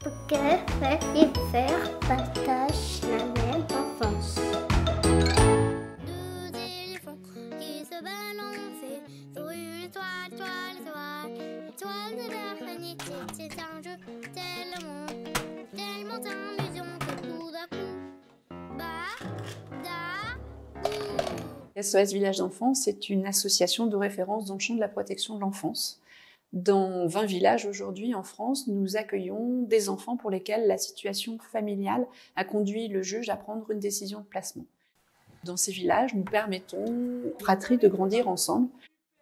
Que fait-il faire partage la même enfance? Deux éléphants qui se balançaient sur une étoile, étoile de l'affinité. C'est un jeu tellement amusant que tout d'un coup, SOS Village d'Enfants, c'est une association de référence dans le champ de la protection de l'enfance. Dans 20 villages aujourd'hui en France, nous accueillons des enfants pour lesquels la situation familiale a conduit le juge à prendre une décision de placement. Dans ces villages, nous permettons aux fratries de grandir ensemble,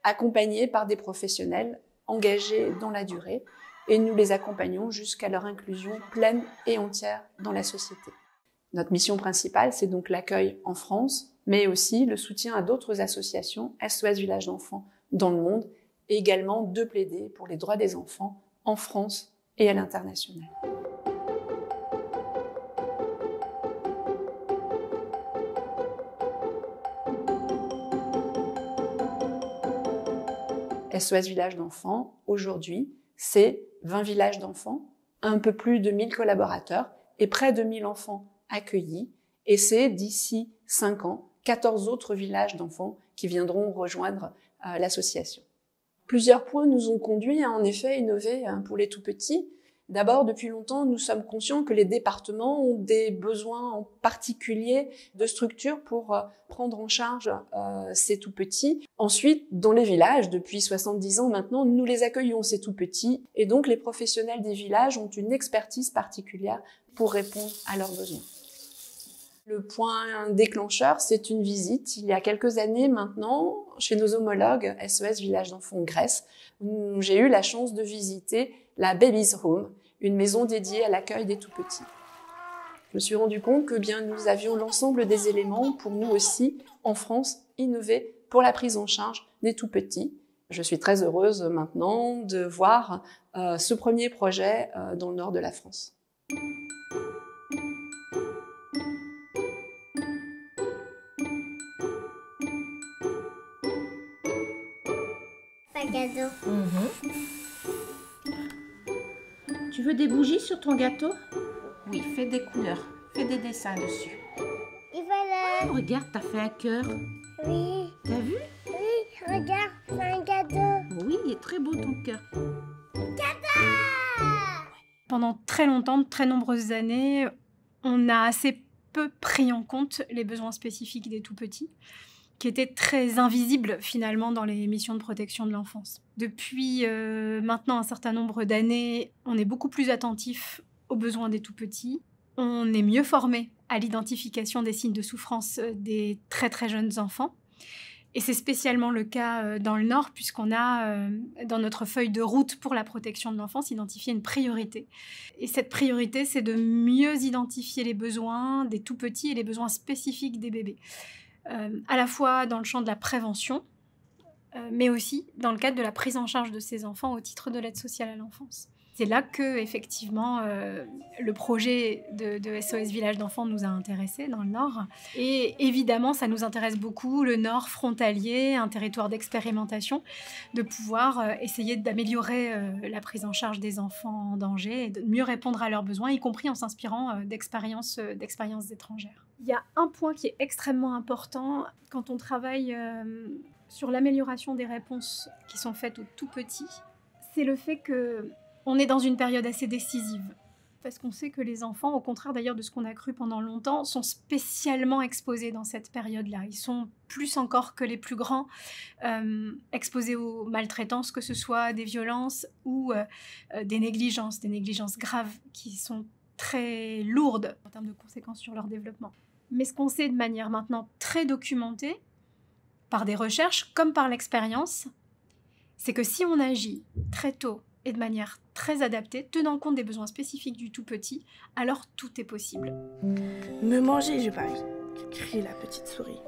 accompagnés par des professionnels engagés dans la durée, et nous les accompagnons jusqu'à leur inclusion pleine et entière dans la société. Notre mission principale, c'est donc l'accueil en France, mais aussi le soutien à d'autres associations, SOS Village d'Enfants dans le monde, et également de plaider pour les droits des enfants en France et à l'international. SOS Village d'Enfants, aujourd'hui, c'est 20 villages d'enfants, un peu plus de 1000 collaborateurs et près de 1000 enfants accueillis. Et c'est d'ici 5 ans, 14 autres villages d'enfants qui viendront rejoindre l'association. Plusieurs points nous ont conduits à en effet innover pour les tout-petits. D'abord, depuis longtemps, nous sommes conscients que les départements ont des besoins en particulier de structures pour prendre en charge ces tout-petits. Ensuite, dans les villages, depuis 70 ans maintenant, nous les accueillons, ces tout-petits, et donc les professionnels des villages ont une expertise particulière pour répondre à leurs besoins. Le point déclencheur, c'est une visite, il y a quelques années maintenant, chez nos homologues SOS Village d'Enfants Grèce, où j'ai eu la chance de visiter la Baby's Home, une maison dédiée à l'accueil des tout-petits. Je me suis rendu compte que bien nous avions l'ensemble des éléments pour nous aussi, en France, innover pour la prise en charge des tout-petits. Je suis très heureuse maintenant de voir ce premier projet dans le nord de la France. Gâteau. Tu veux des bougies sur ton gâteau? Oui, fais des couleurs, fais des dessins dessus. Et voilà. Oh, regarde, t'as fait un cœur. Oui. T'as vu? Oui, regarde, c'est un gâteau. Oui, il est très beau ton cœur. Pendant très longtemps, de très nombreuses années, on a assez peu pris en compte les besoins spécifiques des tout-petits, qui étaient très invisibles finalement dans les missions de protection de l'enfance. Depuis maintenant un certain nombre d'années, on est beaucoup plus attentif aux besoins des tout-petits. On est mieux formé à l'identification des signes de souffrance des très très jeunes enfants. Et c'est spécialement le cas dans le Nord, puisqu'on a, dans notre feuille de route pour la protection de l'enfance, identifié une priorité. Et cette priorité, c'est de mieux identifier les besoins des tout-petits et les besoins spécifiques des bébés. À la fois dans le champ de la prévention, mais aussi dans le cadre de la prise en charge de ces enfants au titre de l'aide sociale à l'enfance. C'est là que, effectivement, le projet de SOS Village d'Enfants nous a intéressés dans le Nord. Et évidemment, ça nous intéresse beaucoup, le Nord frontalier, un territoire d'expérimentation, de pouvoir essayer d'améliorer la prise en charge des enfants en danger et de mieux répondre à leurs besoins, y compris en s'inspirant d'expériences étrangères. Il y a un point qui est extrêmement important quand on travaille sur l'amélioration des réponses qui sont faites aux tout-petits, c'est le fait qu'on est dans une période assez décisive. Parce qu'on sait que les enfants, au contraire d'ailleurs de ce qu'on a cru pendant longtemps, sont spécialement exposés dans cette période-là. Ils sont plus encore que les plus grands exposés aux maltraitances, que ce soit des violences ou des négligences graves qui sont très lourdes en termes de conséquences sur leur développement. Mais ce qu'on sait de manière maintenant très documentée, par des recherches comme par l'expérience, c'est que si on agit très tôt et de manière très adaptée, tenant compte des besoins spécifiques du tout petit, alors tout est possible. Me manger, je parie, crie la petite souris.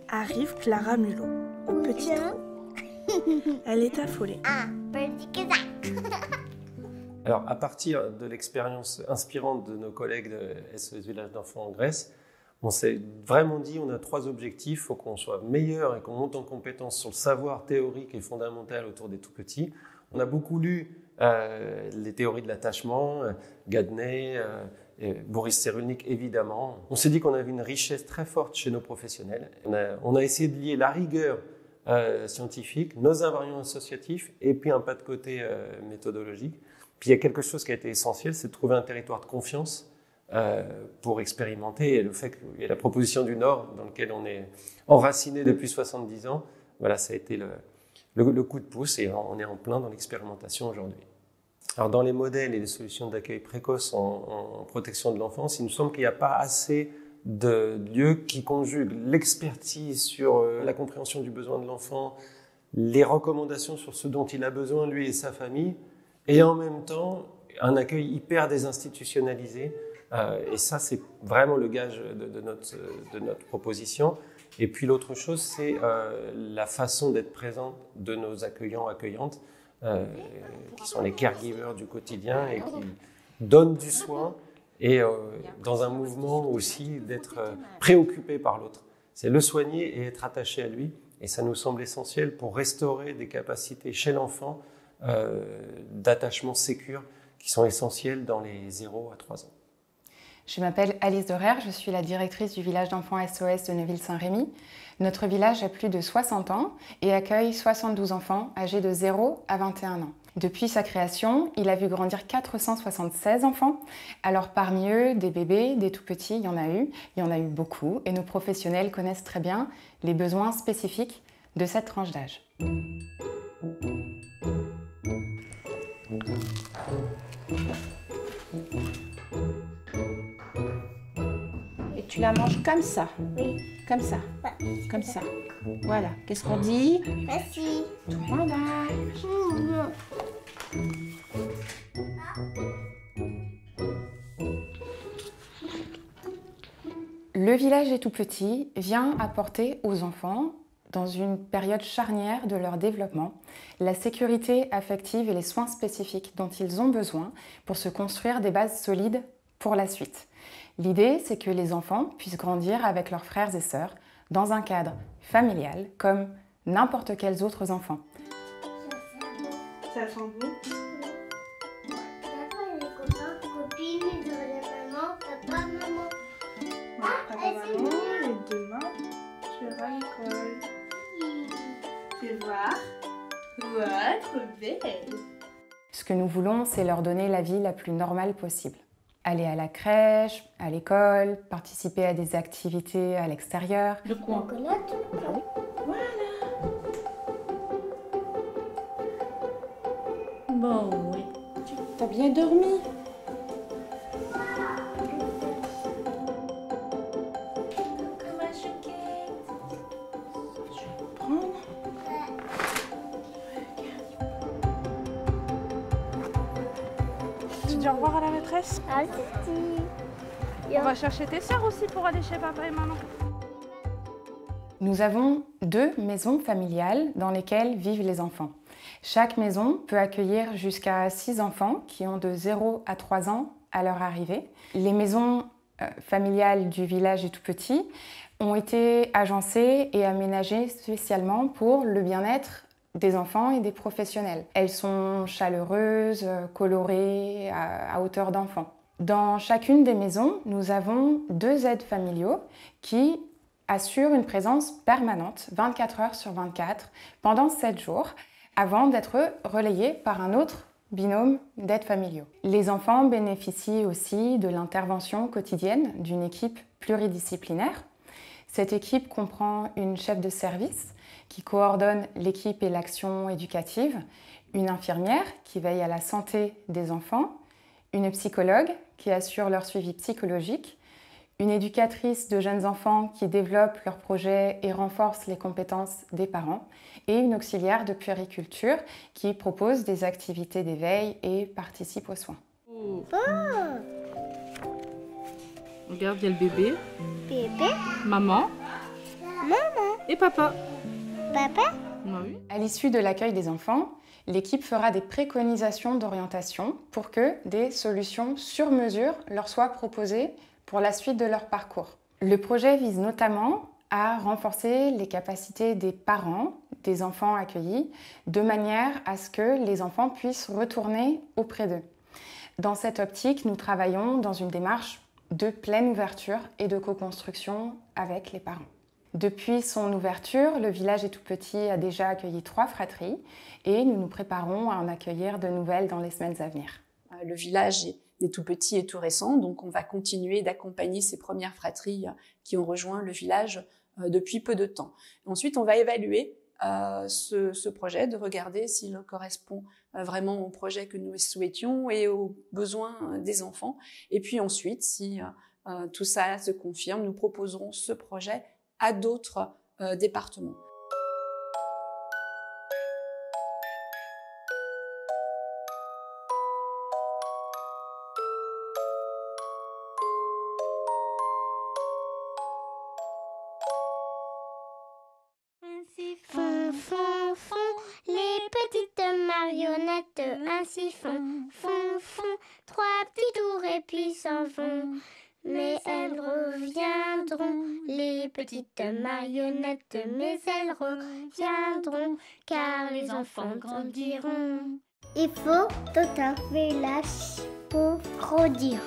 Arrive Clara Mulot, au petit trou. Elle est affolée. Ah, petit que ça. Alors, à partir de l'expérience inspirante de nos collègues de SOS Village d'Enfants en Grèce, on s'est vraiment dit on a 3 objectifs, il faut qu'on soit meilleur et qu'on monte en compétence sur le savoir théorique et fondamental autour des tout-petits. On a beaucoup lu les théories de l'attachement, Gadney, Boris Cyrulnik évidemment. On s'est dit qu'on avait une richesse très forte chez nos professionnels. On a essayé de lier la rigueur scientifique, nos invariants associatifs et puis un pas de côté méthodologique. Puis il y a quelque chose qui a été essentiel, c'est de trouver un territoire de confiance pour expérimenter. Et le fait qu'il y ait la proposition du Nord dans lequel on est enraciné depuis 70 ans, voilà, ça a été le coup de pouce et on est en plein dans l'expérimentation aujourd'hui. Alors dans les modèles et les solutions d'accueil précoce en protection de l'enfance, il nous semble qu'il n'y a pas assez de lieux qui conjuguent l'expertise sur la compréhension du besoin de l'enfant, les recommandations sur ce dont il a besoin, lui et sa famille, et en même temps un accueil hyper désinstitutionnalisé. Et ça, c'est vraiment le gage de notre proposition. Et puis l'autre chose, c'est la façon d'être présente de nos accueillants, accueillantes, qui sont les caregivers du quotidien et qui donnent du soin et dans un mouvement aussi d'être préoccupé par l'autre. C'est le soigner et être attaché à lui. Et ça nous semble essentiel pour restaurer des capacités chez l'enfant d'attachement sécure qui sont essentielles dans les 0 à 3 ans. Je m'appelle Alice Dorer, je suis la directrice du village d'enfants SOS de Neuville-Saint-Rémy. Notre village a plus de 60 ans et accueille 72 enfants âgés de 0 à 21 ans. Depuis sa création, il a vu grandir 476 enfants. Alors parmi eux, des bébés, des tout-petits, il y en a eu beaucoup. Et nos professionnels connaissent très bien les besoins spécifiques de cette tranche d'âge. Et tu la manges comme ça. Oui. Comme ça. Ouais. Comme ça. Voilà. Qu'est-ce qu'on dit? Merci. Voilà. Le village est tout petit vient apporter aux enfants, dans une période charnière de leur développement, la sécurité affective et les soins spécifiques dont ils ont besoin pour se construire des bases solides pour la suite. L'idée, c'est que les enfants puissent grandir avec leurs frères et sœurs dans un cadre familial comme n'importe quels autres enfants. Ça sent bon. Papa, les copains, copines, ils auraient maman, papa, maman. Papa, maman, et demain, tu iras à l'école. Tu vois? Ouais, trop belle. Ce que nous voulons, c'est leur donner la vie la plus normale possible. Aller à la crèche, à l'école, participer à des activités à l'extérieur. Le coin. Bon, oui. T'as bien dormi? Comme un chouquet. Je vais prendre. Tu dis au revoir à la maîtresse? Ah, c'est On va chercher tes sœurs aussi pour aller chez papa et maman. Nous avons 2 maisons familiales dans lesquelles vivent les enfants. Chaque maison peut accueillir jusqu'à 6 enfants qui ont de 0 à 3 ans à leur arrivée. Les maisons familiales du village est tout petit ont été agencées et aménagées spécialement pour le bien-être des enfants et des professionnels. Elles sont chaleureuses, colorées, à hauteur d'enfant. Dans chacune des maisons, nous avons 2 aides familiaux qui assurent une présence permanente, 24 heures sur 24, pendant 7 jours, avant d'être relayés par un autre binôme d'aides familiaux. Les enfants bénéficient aussi de l'intervention quotidienne d'une équipe pluridisciplinaire. Cette équipe comprend une chef de service qui coordonne l'équipe et l'action éducative, une infirmière qui veille à la santé des enfants, une psychologue qui assure leur suivi psychologique, une éducatrice de jeunes enfants qui développe leurs projets et renforce les compétences des parents, et une auxiliaire de puériculture qui propose des activités d'éveil et participe aux soins. Regarde, il y a le bébé, bébé, maman et papa. papa. Oui. À l'issue de l'accueil des enfants, l'équipe fera des préconisations d'orientation pour que des solutions sur mesure leur soient proposées pour la suite de leur parcours. Le projet vise notamment à renforcer les capacités des parents, des enfants accueillis, de manière à ce que les enfants puissent retourner auprès d'eux. Dans cette optique, nous travaillons dans une démarche de pleine ouverture et de co-construction avec les parents. Depuis son ouverture, le village est tout petit a déjà accueilli 3 fratries et nous nous préparons à en accueillir de nouvelles dans les semaines à venir. Le village est tout petit et tout récent, donc on va continuer d'accompagner ces premières fratries qui ont rejoint le village depuis peu de temps. Ensuite, on va évaluer ce projet, de regarder s'il correspond vraiment au projet que nous souhaitions et aux besoins des enfants. Et puis ensuite, si tout ça se confirme, nous proposerons ce projet à d'autres départements. Ainsi font, font, font les petites marionnettes. Ainsi font, font, font 3 petits tours et puis s'en vont. Mais elles reviendront, les petites marionnettes, mais elles reviendront, car les enfants grandiront. Il faut tout un village pour grandir.